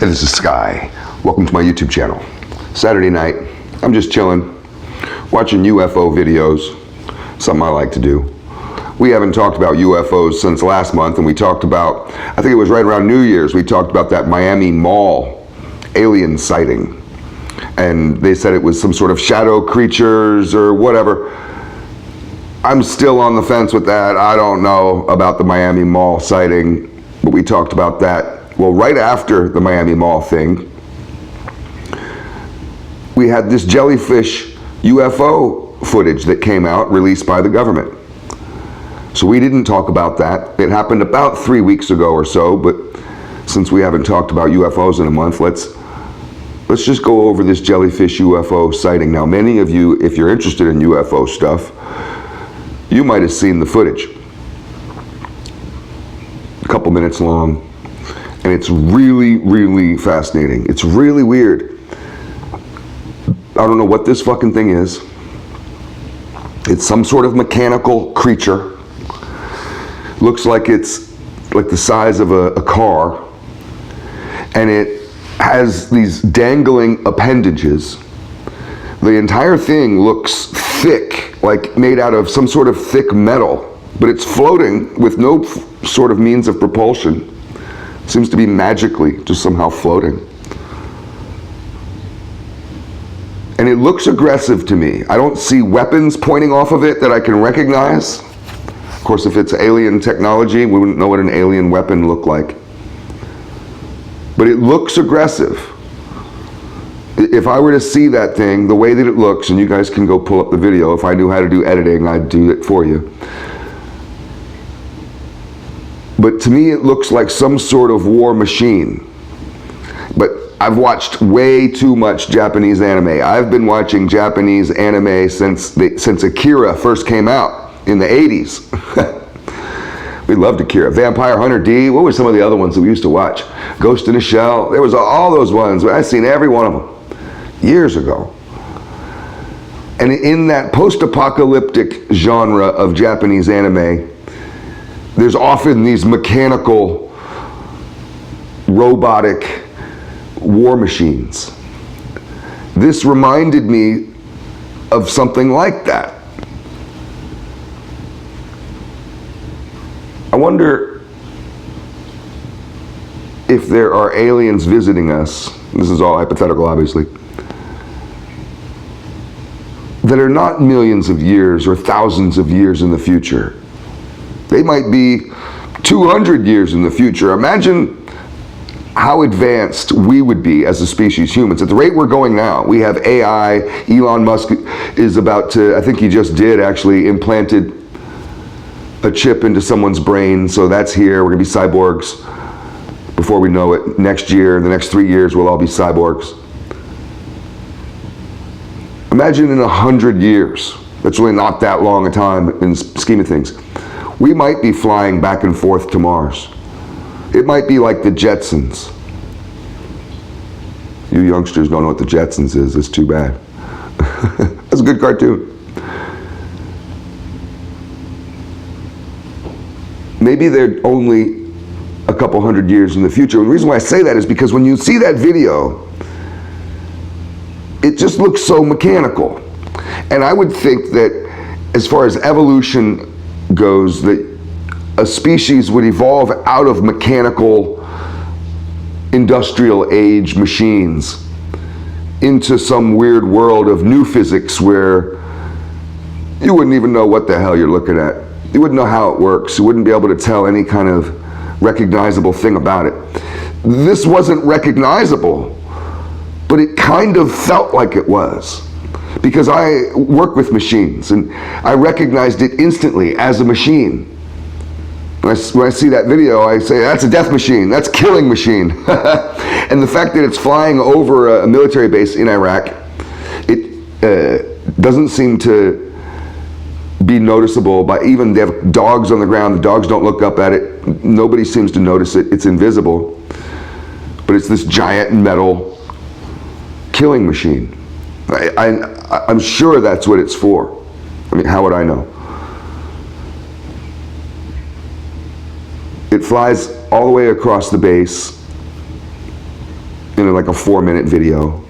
Hey, this is Sky. Welcome to my YouTube channel. Saturday night, I'm just chilling, watching UFO videos, something I like to do. We haven't talked about UFOs since last month, and we talked about, I think it was right around New Year's, we talked about that Miami Mall alien sighting. And they said it was some sort of shadow creatures or whatever. I'm still on the fence with that. I don't know about the Miami Mall sighting, but we talked about that. Well, right after the Miami Mall thing, we had this Jellyfish UFO footage that came out, released by the government. So we didn't talk about that. It happened about 3 weeks ago or so, but since we haven't talked about UFOs in a month, let's just go over this Jellyfish UFO sighting. Now, many of you, if you're interested in UFO stuff, you might have seen the footage. A couple minutes long. And it's really, really fascinating. It's really weird. I don't know what this fucking thing is. It's some sort of mechanical creature. Looks like it's like the size of a car. And it has these dangling appendages. The entire thing looks thick, like made out of some sort of thick metal. But it's floating with no sort of means of propulsion. Seems to be magically just somehow floating. And it looks aggressive to me. I don't see weapons pointing off of it that I can recognize. Of course, if it's alien technology, we wouldn't know what an alien weapon looked like. But it looks aggressive. If I were to see that thing, the way that it looks, and you guys can go pull up the video, if I knew how to do editing, I'd do it for you. But to me, it looks like some sort of war machine. But I've watched way too much Japanese anime. I've been watching Japanese anime since Akira first came out in the 80s. We loved Akira. Vampire Hunter D. What were some of the other ones that we used to watch? Ghost in a Shell. There was all those ones. I've seen every one of them years ago. And in that post-apocalyptic genre of Japanese anime, there's often these mechanical, robotic war machines. This reminded me of something like that. I wonder if there are aliens visiting us, this is all hypothetical obviously, that are not millions of years or thousands of years in the future. They might be 200 years in the future. Imagine how advanced we would be as a species, humans. At the rate we're going now, we have AI. Elon Musk is about to, I think he just did actually, implanted a chip into someone's brain. So that's here. We're going to be cyborgs before we know it. Next year, the next 3 years, we'll all be cyborgs. Imagine in 100 years. That's really not that long a time in the scheme of things. We might be flying back and forth to Mars. It might be like the Jetsons. You youngsters don't know what the Jetsons is. It's too bad. That's a good cartoon. Maybe they're only a couple hundred years in the future. And the reason why I say that is because when you see that video, it just looks so mechanical. And I would think that as far as evolution goes, that a species would evolve out of mechanical industrial age machines into some weird world of new physics where you wouldn't even know what the hell you're looking at. You wouldn't know how it works. You wouldn't be able to tell any kind of recognizable thing about it. This wasn't recognizable, but it kind of felt like it was. Because I work with machines, and I recognized it instantly as a machine. When I see that video, I say, that's a death machine, that's a killing machine. And the fact that it's flying over a military base in Iraq, it doesn't seem to be noticeable by even, they have dogs on the ground, the dogs don't look up at it, nobody seems to notice it, it's invisible. But it's this giant metal killing machine. I'm sure that's what it's for. I mean, how would I know? It flies all the way across the base. often in like a 4-minute video.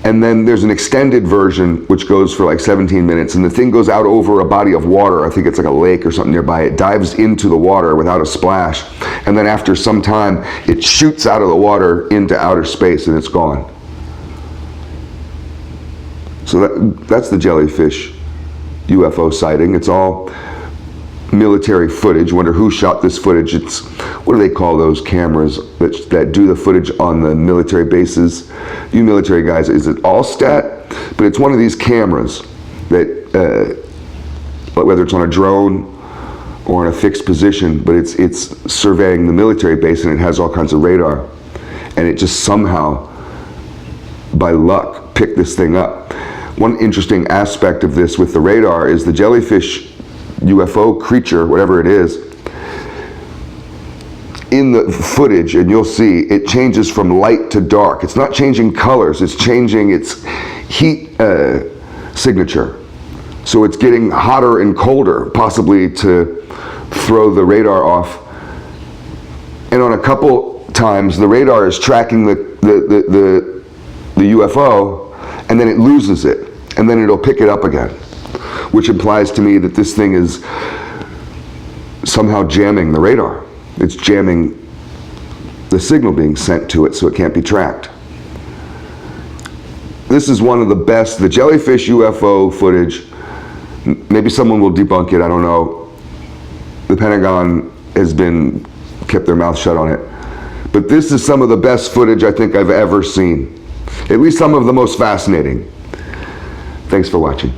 And then there's an extended version which goes for like 17 minutes, and the thing goes out over a body of water. I think it's like a lake or something nearby. It dives into the water without a splash, and then after some time it shoots out of the water into outer space and it's gone. So that's the Jellyfish UFO sighting. It's all military footage. Wonder who shot this footage. It's, what do they call those cameras that do the footage on the military bases? You military guys, is it Allstat? But it's one of these cameras that, whether it's on a drone or in a fixed position, but it's surveying the military base, and it has all kinds of radar. And it just somehow, by luck, picked this thing up. One interesting aspect of this with the radar is the Jellyfish UFO creature, whatever it is, in the footage, and you'll see it changes from light to dark. It's not changing colors, it's changing its heat signature. So it's getting hotter and colder, possibly to throw the radar off. And on a couple times, the radar is tracking the UFO, and then it loses it, and then it'll pick it up again, which implies to me that this thing is somehow jamming the radar. It's jamming the signal being sent to it so it can't be tracked. This is one of the best, the Jellyfish UFO footage. Maybe someone will debunk it, I don't know. The Pentagon has kept their mouth shut on it. But this is some of the best footage I think I've ever seen. At least some of the most fascinating. Thanks for watching.